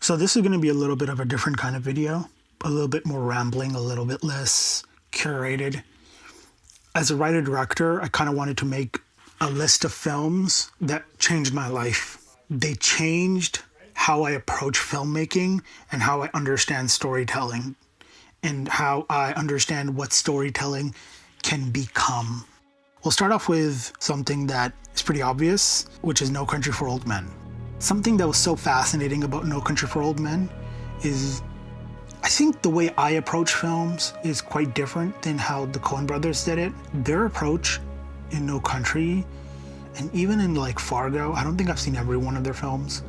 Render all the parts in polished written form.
So this is going to be a little bit of a different kind of video, a little bit more rambling, a little bit less curated. As a writer-director, I kind of wanted to make a list of films that changed my life. They changed how I approach filmmaking and how I understand storytelling and how I understand what storytelling can become. We'll start off with something that is pretty obvious, which is No Country for Old Men. Something that was so fascinating about No Country for Old Men is I think the way I approach films is quite different than how the Coen brothers did it. Their approach in No Country, and even in like Fargo, I don't think I've seen every one of their films,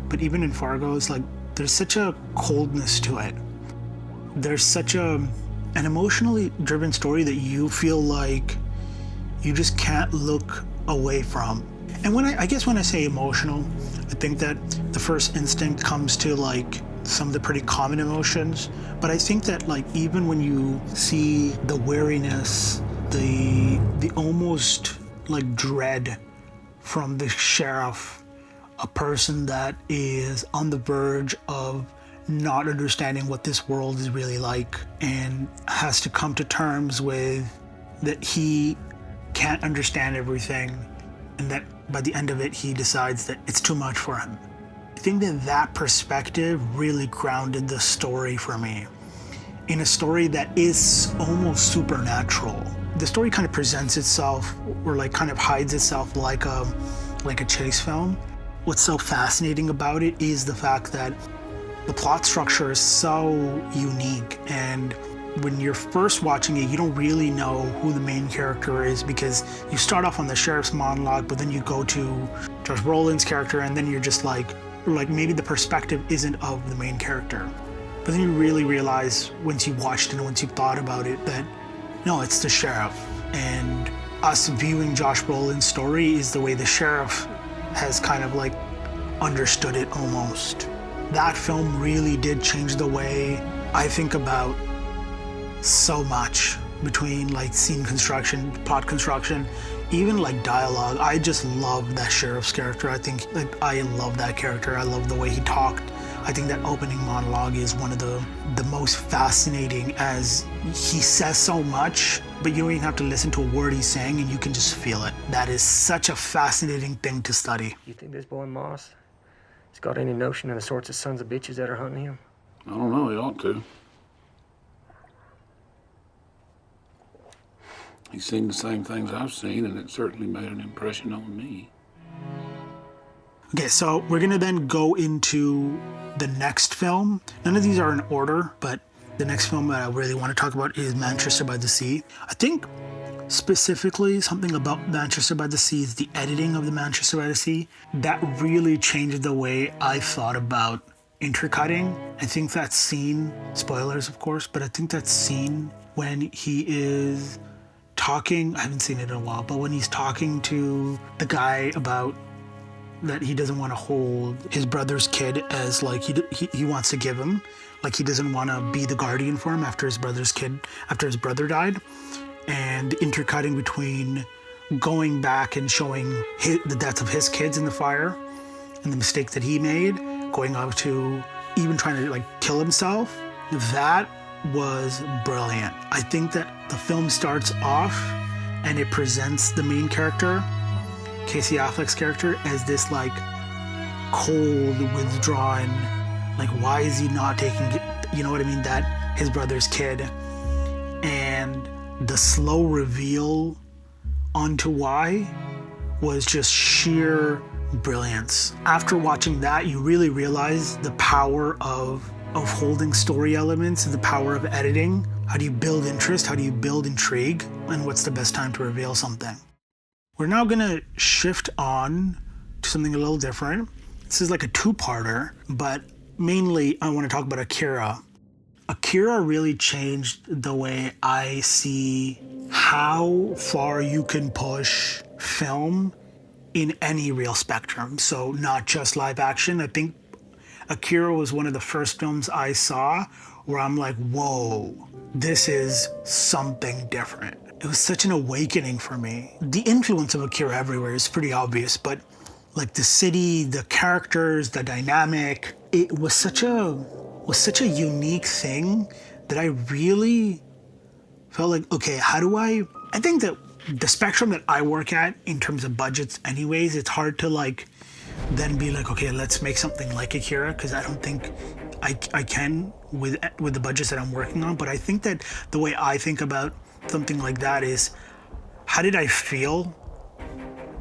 but even in Fargo, it's like there's such a coldness to it. There's such an emotionally driven story that you feel like you just can't look away from. And I guess when I say emotional, I think that the first instinct comes to like some of the pretty common emotions. But I think that like even when you see the weariness, the almost like dread from the sheriff, a person that is on the verge of not understanding what this world is really like and has to come to terms with that he can't understand everything, and that by the end of it he decides that it's too much for him. I think that perspective really grounded the story for me in a story that is almost supernatural. The story kind of presents itself or like kind of hides itself like a chase film. What's so fascinating about it is the fact that the plot structure is so unique, and when you're first watching it, you don't really know who the main character is because you start off on the sheriff's monologue, but then you go to Josh Brolin's character, and then you're just like maybe the perspective isn't of the main character. But then you really realize once you watched it and once you thought about it that no, it's the sheriff. And us viewing Josh Brolin's story is the way the sheriff has kind of like understood it almost. That film really did change the way I think about so much, between like scene construction, plot construction, even like dialogue. I just love that sheriff's character. I think like I love that character. I love the way he talked. I think that opening monologue is one of the most fascinating, as he says so much, but you don't even have to listen to a word he's saying and you can just feel it. That is such a fascinating thing to study. You think this boy Moss has got any notion of the sorts of sons of bitches that are hunting him? I don't know, he ought to. He's seen the same things I've seen, and it certainly made an impression on me. Okay, so we're gonna then go into the next film. None of these are in order, but the next film that I really want to talk about is Manchester by the Sea. I think specifically something about Manchester by the Sea is the editing of the Manchester by the Sea. That really changed the way I thought about intercutting. I think that scene, spoilers of course, but I think that scene when he is talking, I haven't seen it in a while, but when he's talking to the guy about that he doesn't want to hold his brother's kid as like he wants to give him, like he doesn't want to be the guardian for him after his brother died, and the intercutting between going back and showing the death of his kids in the fire and the mistake that he made, going up to even trying to like kill himself. That was brilliant. I think that the film starts off and it presents the main character, Casey Affleck's character, as this like cold, withdrawn, like why is he not taking, you know what I mean, that his brother's kid, and the slow reveal onto why was just sheer brilliance. After watching that, you really realize the power of holding story elements and the power of editing. How do you build interest? How do you build intrigue? And what's the best time to reveal something? We're now gonna shift on to something a little different. This is like a two-parter, but mainly I want to talk about Akira. Akira really changed the way I see how far you can push film in any real spectrum. So not just live action. I think Akira was one of the first films I saw where I'm like, whoa, this is something different. It was such an awakening for me. The influence of Akira everywhere is pretty obvious, but Like the city, the characters, the dynamic. It was such a unique thing that I really felt like, okay, how do I think that the spectrum that I work at in terms of budgets anyways, it's hard to like then be like, okay, let's make something like Akira, because I don't think I can with the budgets that I'm working on. But I think that the way I think about something like that is, how did I feel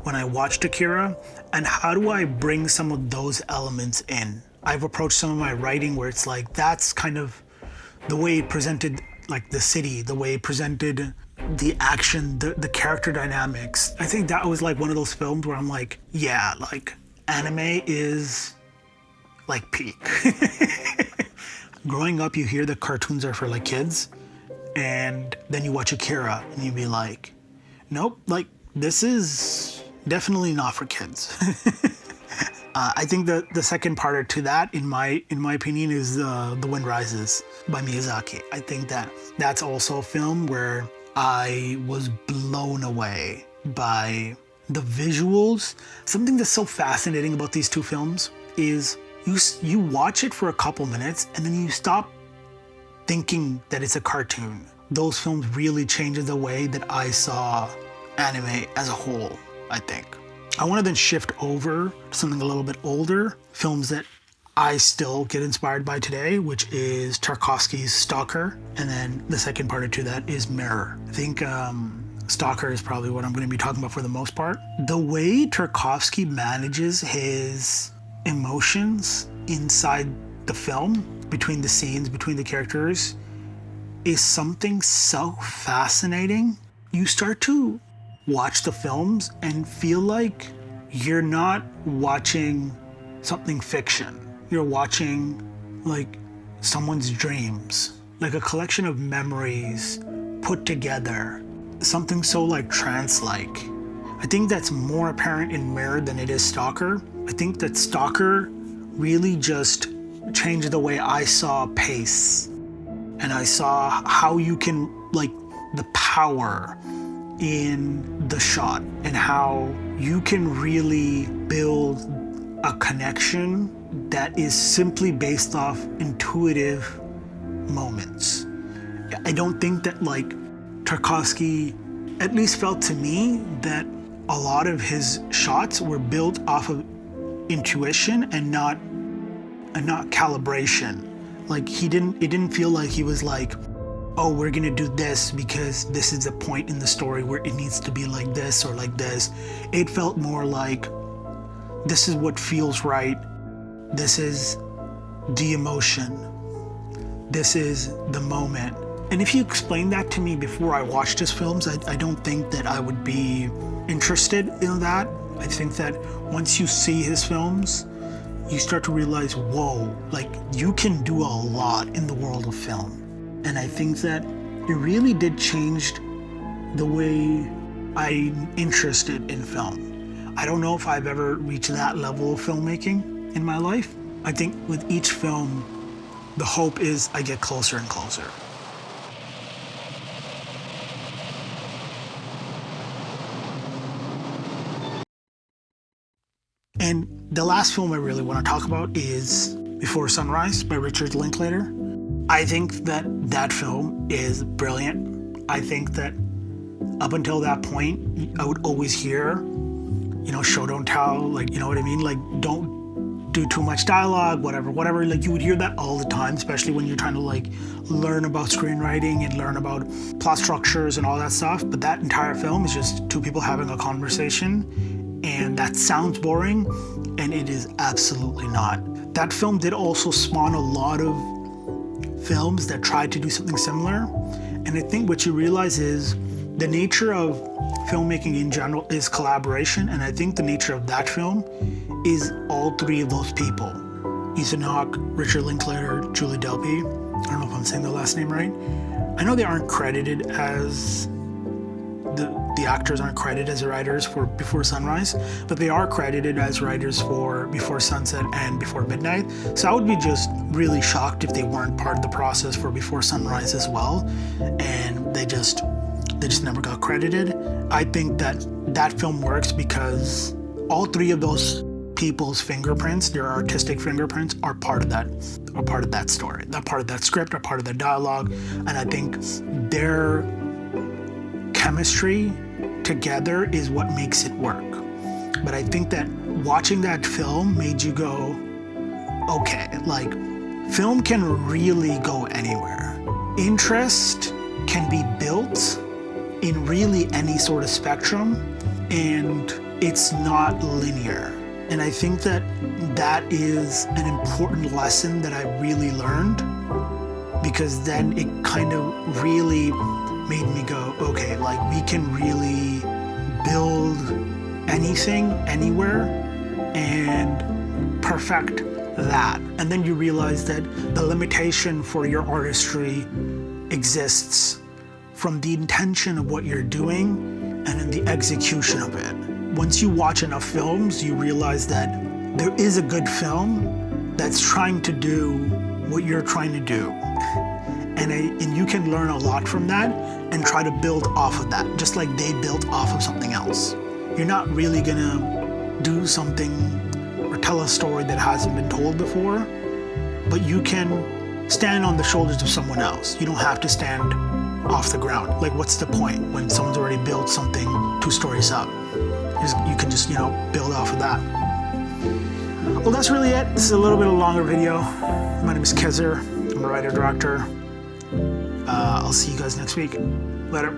when I watched Akira, and how do I bring some of those elements in? I've approached some of my writing where it's like, that's kind of the way it presented like the city, the way it presented the action, the character dynamics. I think that was like one of those films where I'm like, yeah, like anime is like peak. Growing up, you hear that cartoons are for like kids, and then you watch Akira and you'd be like, nope, like this is definitely not for kids. I think the second part to that, in my opinion, is The Wind Rises by Miyazaki. I think that that's also a film where I was blown away by the visuals. Something that's so fascinating about these two films is you watch it for a couple minutes and then you stop thinking that it's a cartoon. Those films really changed the way that I saw anime as a whole, I think. I want to then shift over to something a little bit older, films that I still get inspired by today, which is Tarkovsky's Stalker. And then the second part to that is Mirror. I think Stalker is probably what I'm going to be talking about for the most part. The way Tarkovsky manages his emotions inside the film, between the scenes, between the characters, is something so fascinating. You start to watch the films and feel like you're not watching something fiction. You're watching like someone's dreams, like a collection of memories put together, something so like trance-like. I think that's more apparent in Mirror than it is Stalker. I think that Stalker really just changed the way I saw pace, and I saw how you can, like, the power in the shot and how you can really build a connection that is simply based off intuitive moments. I don't think that like Tarkovsky, at least felt to me, that a lot of his shots were built off of intuition and not calibration. Like it didn't feel like he was like, oh, we're gonna do this because this is a point in the story where it needs to be like this or like this. It felt more like, this is what feels right. This is the emotion. This is the moment. And if you explained that to me before I watched his films, I don't think that I would be interested in that. I think that once you see his films, you start to realize, whoa, like you can do a lot in the world of film. And I think that it really did change the way I'm interested in film. I don't know if I've ever reached that level of filmmaking in my life. I think with each film, the hope is I get closer and closer. And the last film I really want to talk about is Before Sunrise by Richard Linklater. I think that that film is brilliant. I think that up until that point, I would always hear, show don't tell, like, you know what I mean? Like, don't do too much dialogue, whatever. Like, you would hear that all the time, especially when you're trying to like learn about screenwriting and learn about plot structures and all that stuff. But that entire film is just two people having a conversation, and that sounds boring, and it is absolutely not. That film did also spawn a lot of films that tried to do something similar. And I think what you realize is the nature of filmmaking in general is collaboration. And I think the nature of that film is all three of those people. Ethan Hawke, Richard Linklater, Julie Delpy. I don't know if I'm saying the last name right. I know they aren't credited as the actors aren't credited as writers for Before Sunrise, but they are credited as writers for Before Sunset and Before Midnight. So I would be just really shocked if they weren't part of the process for Before Sunrise as well, and they just never got credited. I think that film works because all three of those people's fingerprints, their artistic fingerprints, are part of that story, that part of that script, are part of the dialogue. And I think their chemistry together is what makes it work. But I think that watching that film made you go, okay, like, film can really go anywhere. Interest can be built in really any sort of spectrum, and it's not linear. And I think that that is an important lesson that I really learned, because then it kind of really made me go, okay, like, we can really build anything, anywhere, and perfect that. And then you realize that the limitation for your artistry exists from the intention of what you're doing and in the execution of it. Once you watch enough films, you realize that there is a good film that's trying to do what you're trying to do. And you can learn a lot from that and try to build off of that, just like they built off of something else. You're not really gonna do something or tell a story that hasn't been told before, but you can stand on the shoulders of someone else. You don't have to stand off the ground. Like, what's the point when someone's already built something 2 stories up? You can just, build off of that. Well, that's really it. This is a little bit of a longer video. My name is Kezer. I'm a writer-director. I'll see you guys next week. Later.